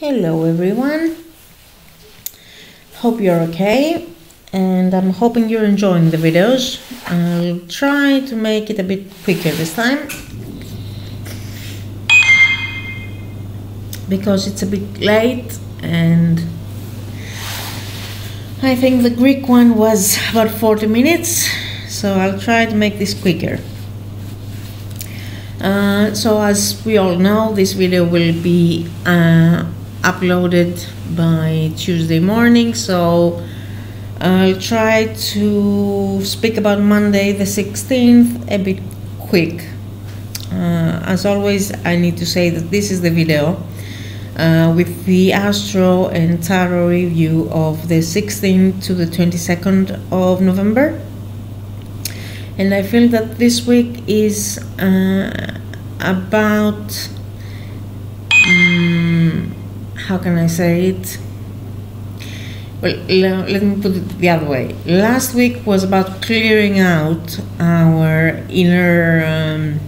Hello everyone, hope you're okay, and I'm hoping you're enjoying the videos. I'll try to make it a bit quicker this time because it's a bit late and I think the Greek one was about 40 minutes, so I'll try to make this quicker. So as we all know, this video will be uploaded by Tuesday morning, so I'll try to speak about Monday the 16th a bit quick. As always, I need to say that this is the video with the Astro and Tarot review of the 16th to the 22nd of November. And I feel that this week is about, how can I say it? Well, let me put it the other way. Last week was about clearing out our inner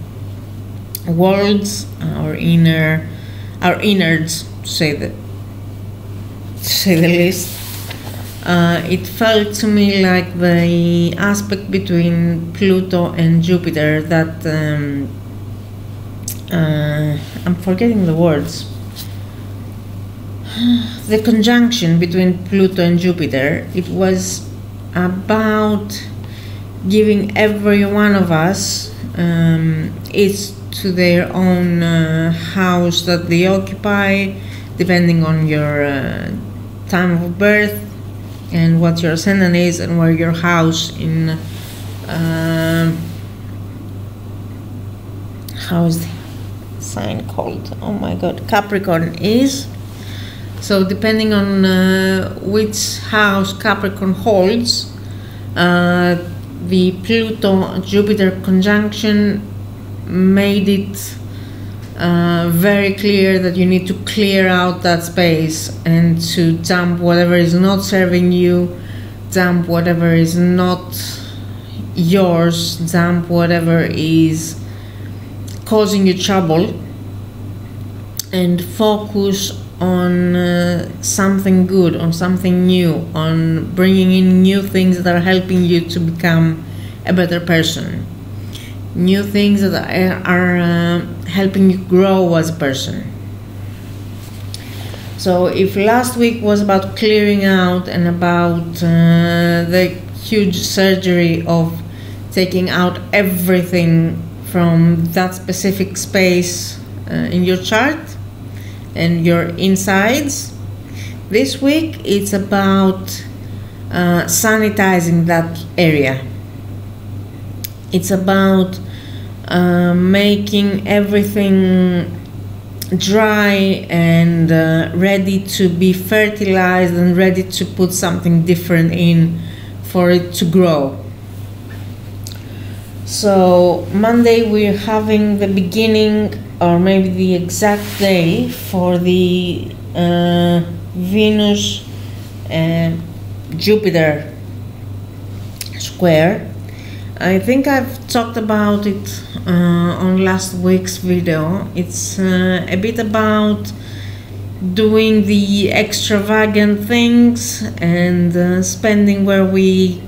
worlds, our innards, to say the least. It felt to me like the aspect between Pluto and Jupiter that I'm forgetting the words. The conjunction between Pluto and Jupiter, it was about giving every one of us each to their own house that they occupy, depending on your time of birth and what your ascendant is and where your house in how is the sign called? Oh my god, Capricorn is. So depending on which house Capricorn holds, the Pluto-Jupiter conjunction made it very clear that you need to clear out that space and to dump whatever is not serving you, dump whatever is not yours, dump whatever is causing you trouble, and focus on something good, on something new, on bringing in new things that are helping you to become a better person, new things that are helping you grow as a person. So if last week was about clearing out and about the huge surgery of taking out everything from that specific space in your chart and your insides, this week it's about sanitizing that area. It's about making everything dry and ready to be fertilized and ready to put something different in for it to grow. So Monday we're having the beginning, or maybe the exact day, for the Venus and Jupiter square. I think I've talked about it on last week's video. It's a bit about doing the extravagant things and spending where we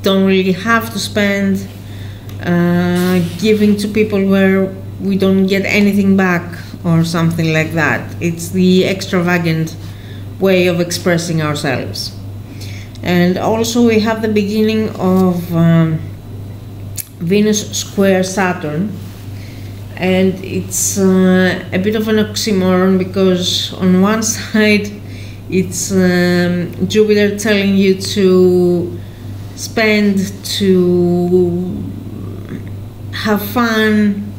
don't really have to spend, giving to people where we don't get anything back or something like that. It's the extravagant way of expressing ourselves. And also we have the beginning of Venus square Saturn, and it's a bit of an oxymoron because on one side it's Jupiter telling you to spend, to have fun,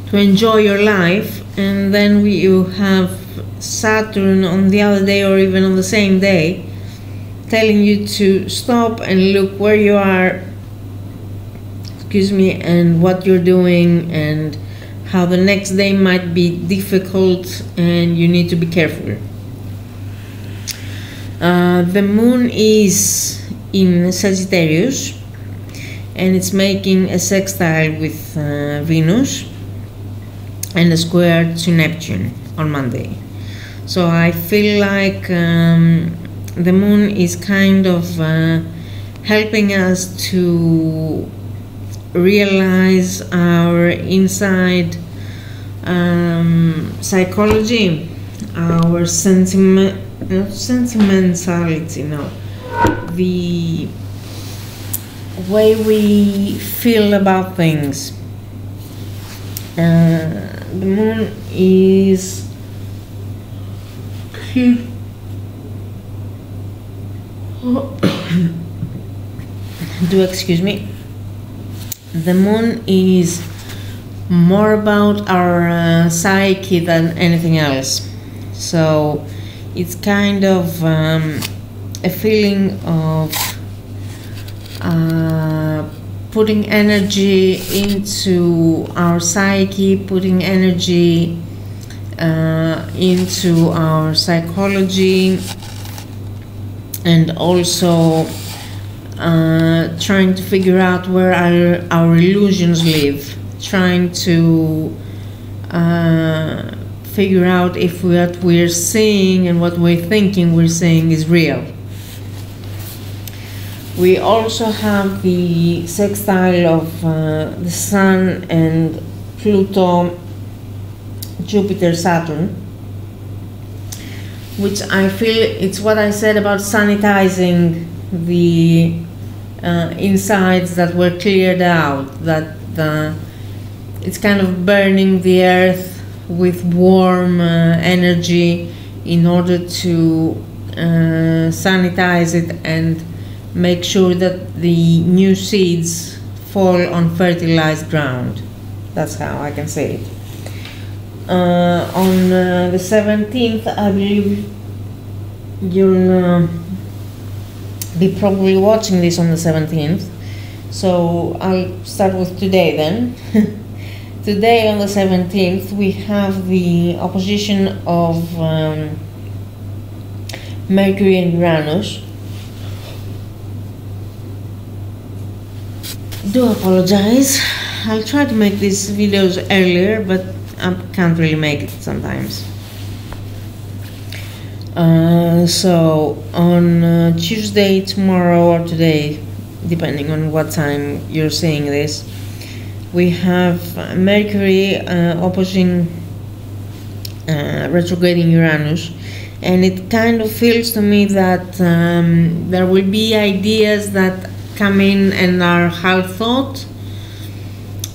to enjoy your life, and then you have Saturn on the other day or even on the same day telling you to stop and look where you are, and what you're doing and how the next day might be difficult and you need to be careful. The moon is in Sagittarius and it's making a sextile with Venus and a square to Neptune on Monday. So I feel like the moon is kind of helping us to realize our inside psychology, our sentimentality, the way we feel about things. The moon is do excuse me. The moon is more about our psyche than anything else. So it's kind of a feeling of putting energy into our psyche, putting energy into our psychology, and also trying to figure out where our illusions live, trying to figure out if what we're seeing and what we're thinking we're seeing is real. We also have the sextile of the Sun and Pluto, Jupiter, Saturn, which I feel it's what I said about sanitizing the insides that were cleared out, that it's kind of burning the earth with warm energy in order to sanitize it and make sure that the new seeds fall on fertilized ground. That's how I can say it. On the 17th, I believe you'll be probably watching this on the 17th, so I'll start with today then. Today on the 17th we have the opposition of Mercury and Uranus. Do apologize. I'll try to make these videos earlier, but I can't really make it sometimes. So on Tuesday, tomorrow or today, depending on what time you're seeing this, we have Mercury opposing retrograding Uranus, and it kind of feels to me that there will be ideas that come in and are half thought.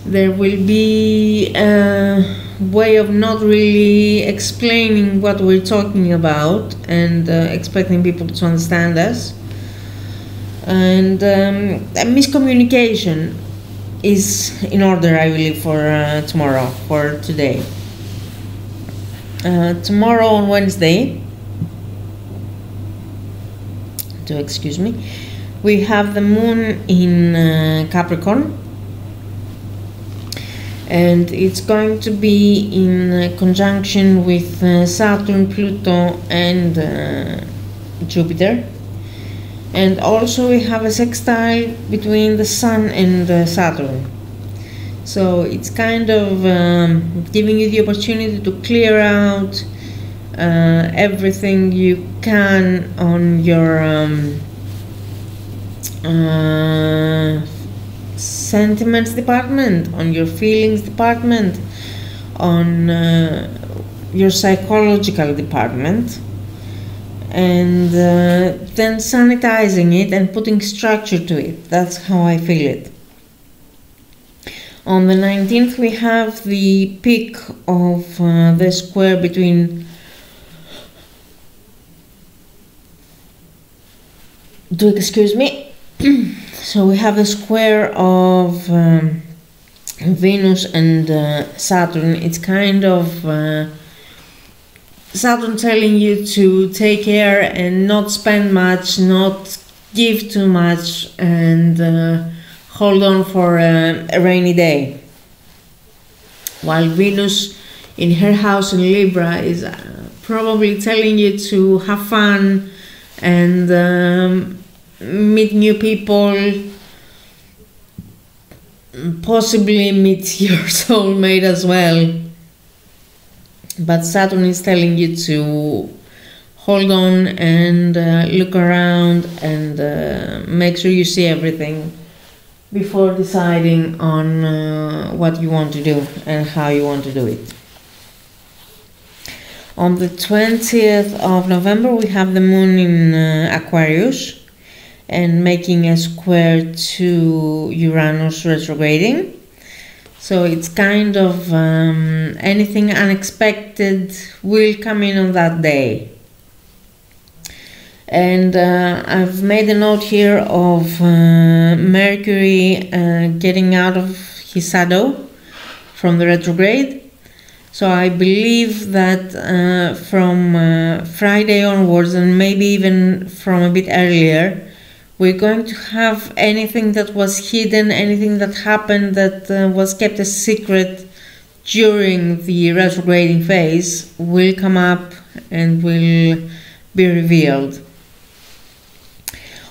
There will be a way of not really explaining what we're talking about and expecting people to understand us, and a miscommunication is in order, I believe, for tomorrow, for today. Tomorrow on Wednesday, excuse me, we have the moon in Capricorn, and it's going to be in conjunction with Saturn, Pluto, and Jupiter. And also we have a sextile between the Sun and Saturn. So it's kind of giving you the opportunity to clear out everything you can on your sentiments department, on your feelings department, on your psychological department, and then sanitizing it and putting structure to it. That's how I feel it. On the 19th we have the peak of the square between so we have the square of Venus and Saturn. It's kind of Saturn telling you to take care and not spend much, not give too much, and hold on for a rainy day. While Venus in her house in Libra is probably telling you to have fun and meet new people, possibly meet your soulmate as well. but Saturn is telling you to hold on and look around and make sure you see everything before deciding on what you want to do and how you want to do it. On the 20th of November, we have the moon in Aquarius and making a square to Uranus retrograding. So it's kind of anything unexpected will come in on that day. And I've made a note here of Mercury getting out of his shadow from the retrograde. So I believe that from Friday onwards, and maybe even from a bit earlier, we're going to have anything that was hidden, anything that happened that was kept a secret during the retrograding phase will come up and will be revealed.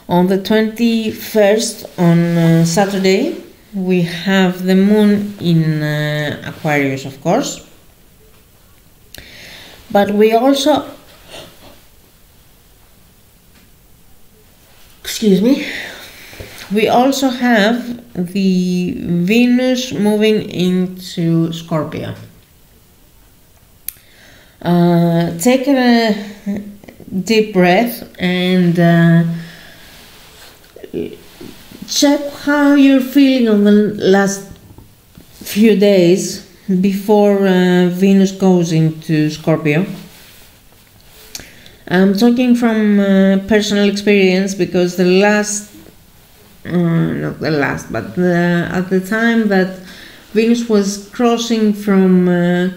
On the 21st, on Saturday, we have the moon in Aquarius, of course. But we also, we also have the Venus moving into Scorpio. Take a deep breath and check how you're feeling on the last few days before Venus goes into Scorpio. I'm talking from personal experience because at the time that Venus was crossing from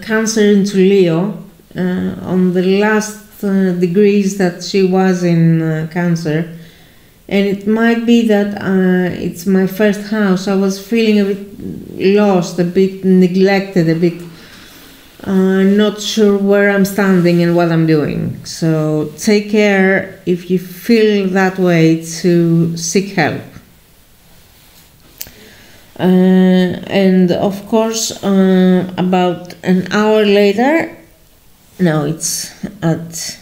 Cancer into Leo, on the last degrees that she was in Cancer, and it might be that it's my first house, I was feeling a bit lost, a bit neglected, a bit not sure where I'm standing and what I'm doing. So take care if you feel that way to seek help. And of course, about an hour later, no, it's at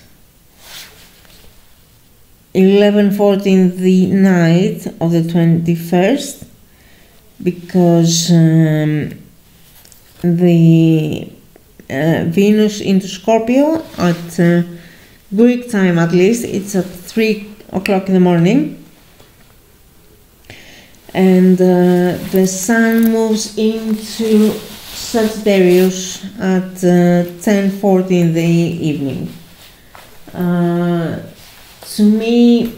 11:14 the night of the 21st, because the Venus into Scorpio at Greek time, at least it's at 3 o'clock in the morning, and the Sun moves into Sagittarius at 10:40 in the evening. To me,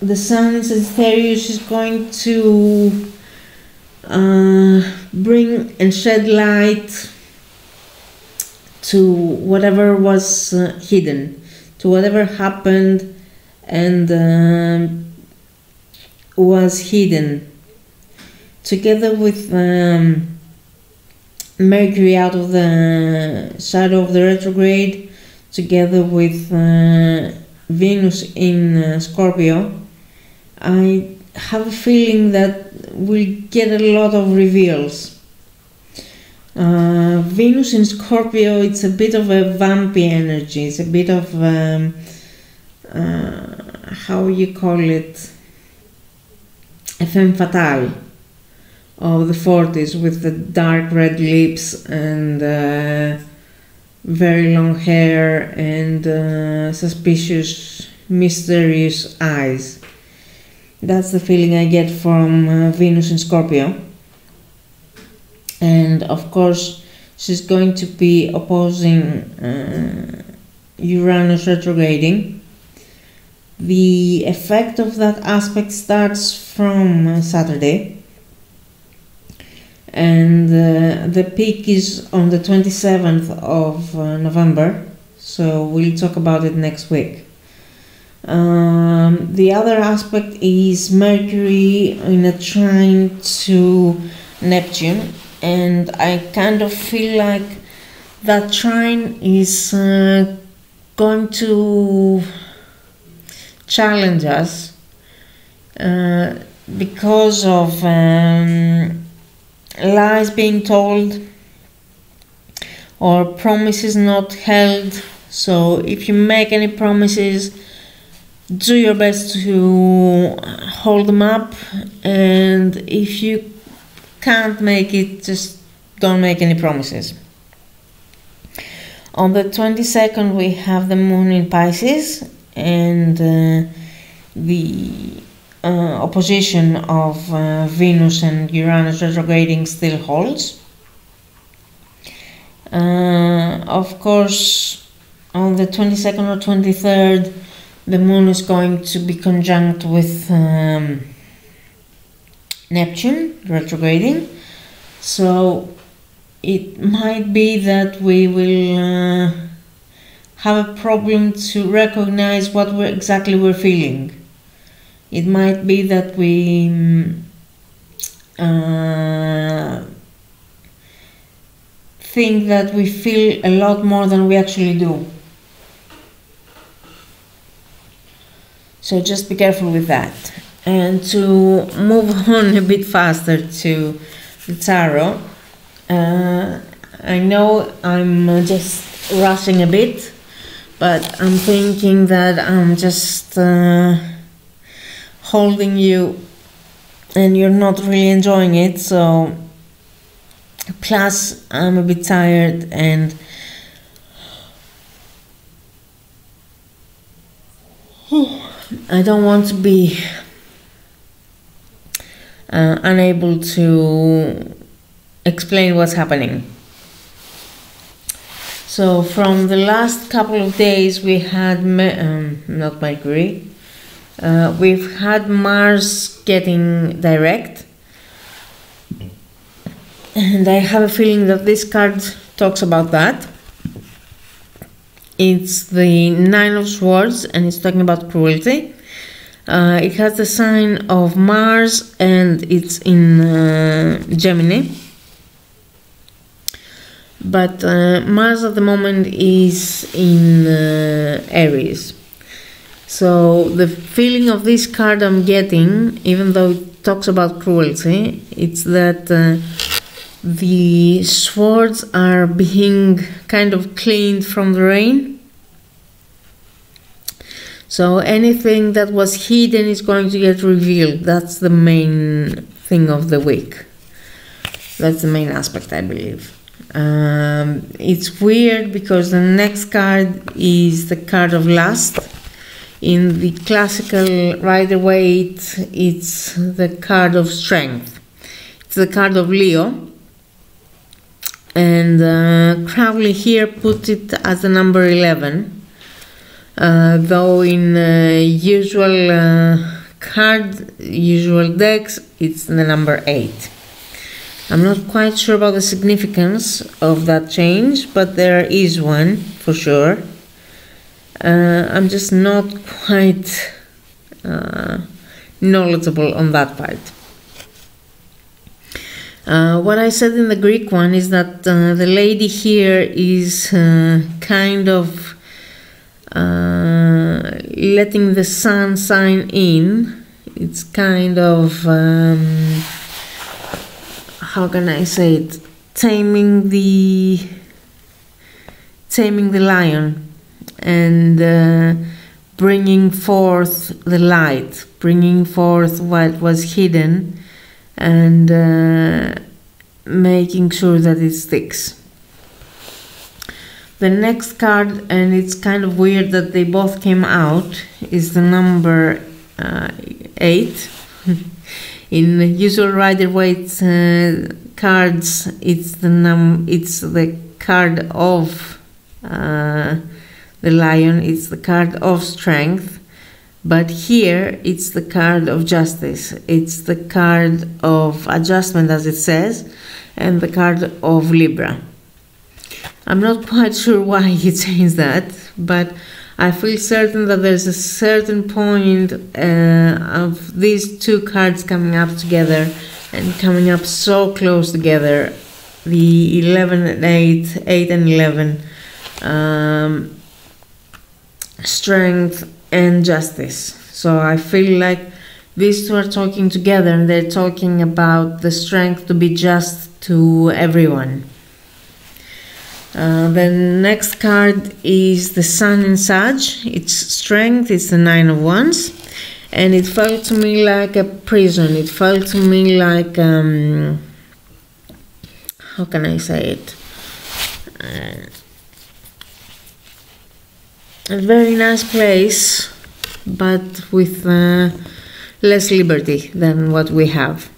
the Sun in Sagittarius is going to bring and shed light to whatever was hidden, to whatever happened and was hidden. Together with Mercury out of the shadow of the retrograde, together with Venus in Scorpio, I have a feeling that we'll get a lot of reveals. Venus in Scorpio, it's a bit of a vampy energy, it's a bit of how you call it, a femme fatale of the 40s, with the dark red lips and very long hair and suspicious, mysterious eyes. That's the feeling I get from Venus in Scorpio. And of course, she's going to be opposing Uranus retrograding. The effect of that aspect starts from Saturday, and the peak is on the 27th of November, so we'll talk about it next week. The other aspect is Mercury in a trine to Neptune, and I kind of feel like that trine is going to challenge us because of lies being told, or promises not held. So if you make any promises, do your best to hold them up, and if you can't make it, just don't make any promises. On the 22nd we have the moon in Pisces, and the opposition of Venus and Uranus retrograding still holds. Of course, on the 22nd or 23rd, the moon is going to be conjunct with Neptune retrograding, so it might be that we will have a problem to recognize what exactly we're feeling. It might be that we think that we feel a lot more than we actually do. So just be careful with that. And to move on a bit faster to the tarot, I know I'm just rushing a bit, but I'm thinking that I'm just holding you and you're not really enjoying it. So plus I'm a bit tired, and I don't want to be unable to explain what's happening. So from the last couple of days we had not Mercury, we've had Mars getting direct, and I have a feeling that this card talks about that. It's the Nine of Swords, and it's talking about cruelty. It has the sign of Mars, and it's in Gemini. But Mars at the moment is in Aries. So the feeling of this card I'm getting, even though it talks about cruelty, it's that the swords are being kind of cleaned from the rain. So anything that was hidden is going to get revealed. That's the main thing of the week. That's the main aspect, I believe. It's weird because the next card is the card of lust. In the classical Rider-Waite, it's the card of strength. It's the card of Leo. And Crowley here put it as the number 11, though in usual decks, it's the number 8. I'm not quite sure about the significance of that change, but there is one for sure. I'm just not quite knowledgeable on that part. What I said in the Greek one is that the lady here is kind of letting the sun shine in. It's kind of how can I say it? Taming the lion and bringing forth the light, bringing forth what was hidden, and making sure that it sticks. The next card, and it's kind of weird that they both came out, is the number 8. In the usual Rider-Waite cards, it's the card of the lion, it's the card of strength, but here it's the card of justice. It's the card of adjustment, as it says, and the card of Libra. I'm not quite sure why he changed that, but I feel certain that there's a certain point of these two cards coming up together and coming up so close together, the 11 and 8, 8 and 11, strength and justice. So I feel like these two are talking together, and they're talking about the strength to be just to everyone. The next card is the Sun in Sag. It's strength, it's the 9 of Wands. And it felt to me like a prison. It felt to me like, how can I say it? A very nice place, but with less liberty than what we have.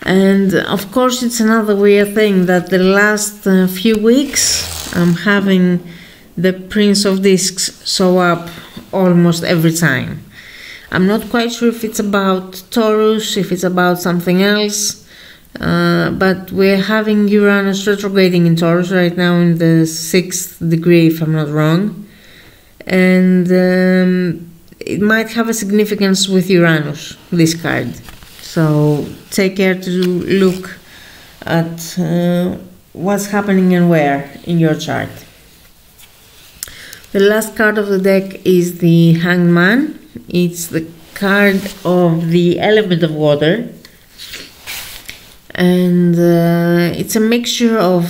And of course, it's another weird thing that the last few weeks I'm having the Prince of Discs show up almost every time. I'm not quite sure if it's about Taurus, if it's about something else, but we're having Uranus retrograding in Taurus right now in the 6th degree, if I'm not wrong. And it might have a significance with Uranus, this card. So take care to look at what's happening and where in your chart. The last card of the deck is the Hanged Man. It's the card of the element of water. And it's a mixture of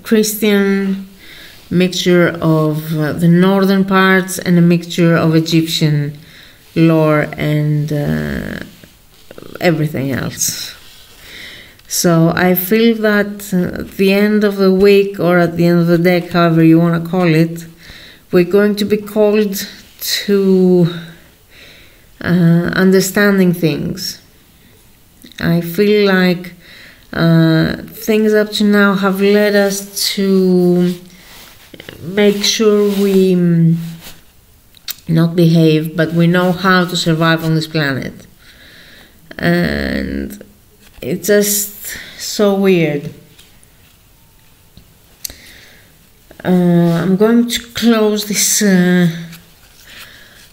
Christian, mixture of the northern parts, and a mixture of Egyptian lore and everything else. So I feel that at the end of the week, or at the end of the deck, however you want to call it, we're going to be called to understanding things. I feel like things up to now have led us to make sure we not behave, but we know how to survive on this planet. And it's just so weird. I'm going to close this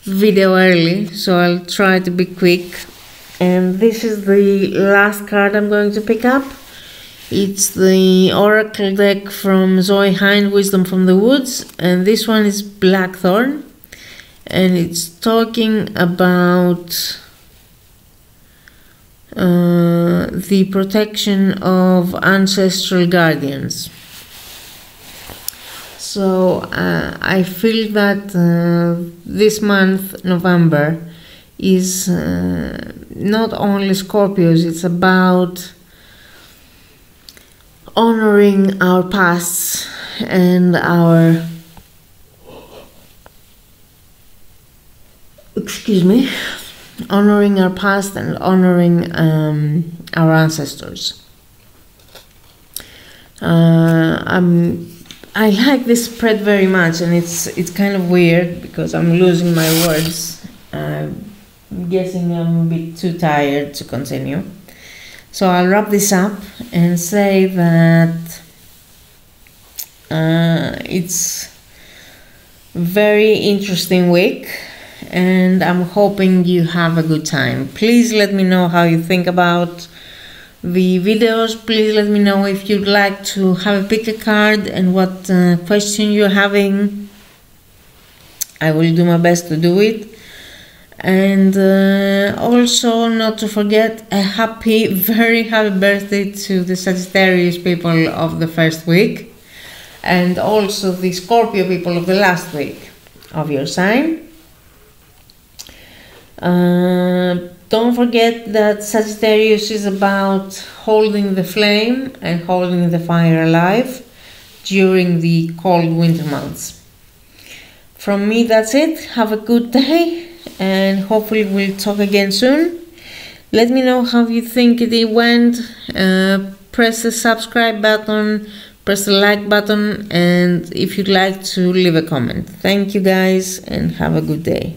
video early, so I'll try to be quick. And this is the last card I'm going to pick up. It's the Oracle deck from Zoe Hind, Wisdom from the Woods, and this one is Blackthorn, and it's talking about the protection of ancestral guardians. So I feel that this month, November, is not only Scorpios, it's about honoring our pasts and our, honoring our past and honoring our ancestors. I like this spread very much, and it's kind of weird because I'm losing my words. I'm guessing I'm a bit too tired to continue. So I'll wrap this up and say that it's a very interesting week, and I'm hoping you have a good time. Please let me know how you think about the videos. Please let me know if you'd like to have a pick a card and what question you're having. I will do my best to do it. And also, not to forget, a very happy birthday to the Sagittarius people of the first week, and also the Scorpio people of the last week of your sign. Don't forget that Sagittarius is about holding the flame and holding the fire alive during the cold winter months. From me, that's it. Have a good day, and hopefully we'll talk again soon. Let me know how you think it went. Press the subscribe button, press the like button, and if you'd like to leave a comment. Thank you guys, and have a good day.